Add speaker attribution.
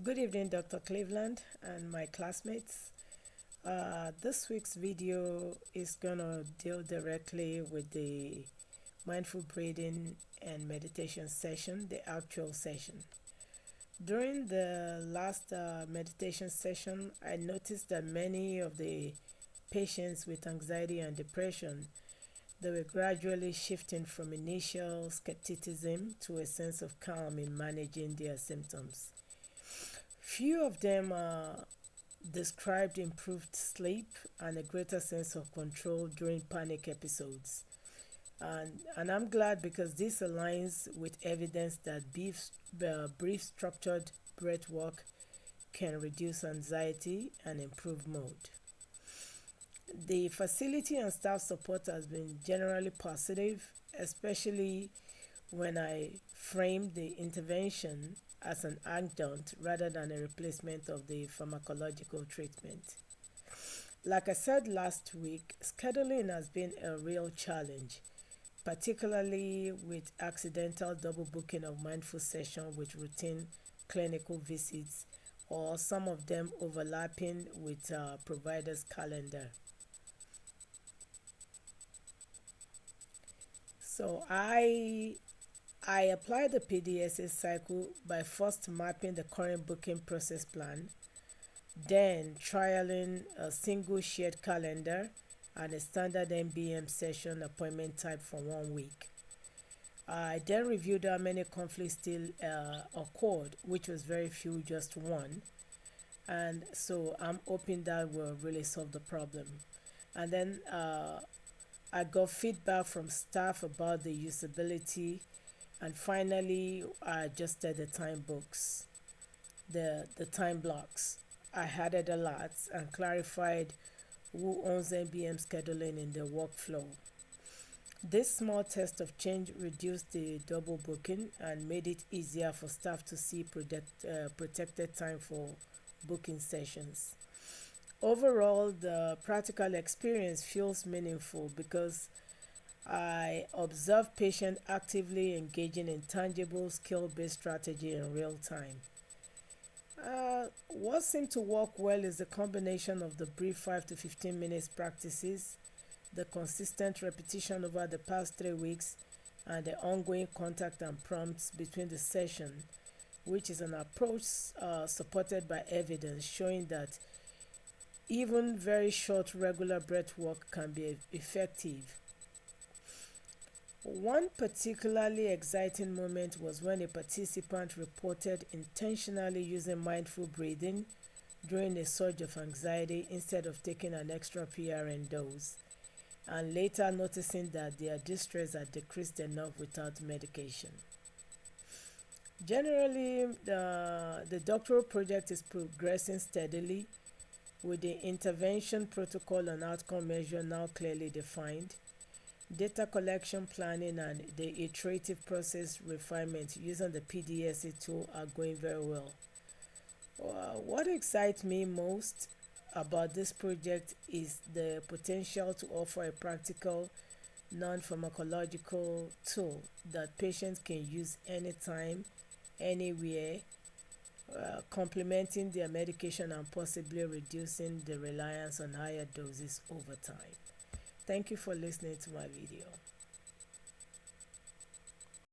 Speaker 1: Good evening, Dr. Cleveland and my classmates. This week's video is going to deal directly with the mindful breathing and meditation session, the actual session. During the last meditation session, I noticed that many of the patients with anxiety and depression, they were gradually shifting from initial skepticism to a sense of calm in managing their symptoms. Few of them described improved sleep and a greater sense of control during panic episodes. And I'm glad because this aligns with evidence that brief structured breath work can reduce anxiety and improve mood. The facility and staff support has been generally positive, especially when I framed the intervention as an adjunct rather than a replacement of the pharmacological treatment. Like I said last week, scheduling has been a real challenge, particularly with accidental double booking of mindful sessions with routine clinical visits or some of them overlapping with providers' calendar. So I applied the PDSA cycle by first mapping the current booking process plan, then trialing a single shared calendar and a standard MBM session appointment type for 1 week. I then reviewed how many conflicts still occurred, which was very few, just one. And so I'm hoping that will really solve the problem. And then I got feedback from staff about the usability, and finally I adjusted the time books, the time blocks. I added alerts and clarified who owns NBM scheduling in the workflow. This small test of change reduced the double booking and made it easier for staff to see protected time for booking sessions. Overall, the practical experience feels meaningful because I observe patients actively engaging in tangible skill-based strategy in real time. What seemed to work well is the combination of the brief 5 to 15 minutes practices, the consistent repetition over the past 3 weeks, and the ongoing contact and prompts between the session, which is an approach supported by evidence showing that even very short regular breath work can be effective. One particularly exciting moment was when a participant reported intentionally using mindful breathing during a surge of anxiety instead of taking an extra PRN dose, and later noticing that their distress had decreased enough without medication. Generally, the doctoral project is progressing steadily with the intervention protocol and outcome measure now clearly defined. Data collection planning and the iterative process refinement using the PDSA tool are going very well. What excites me most about this project is the potential to offer a practical, non pharmacological tool that patients can use anytime, anywhere, complementing their medication and possibly reducing the reliance on higher doses over time. Thank you for listening to my video.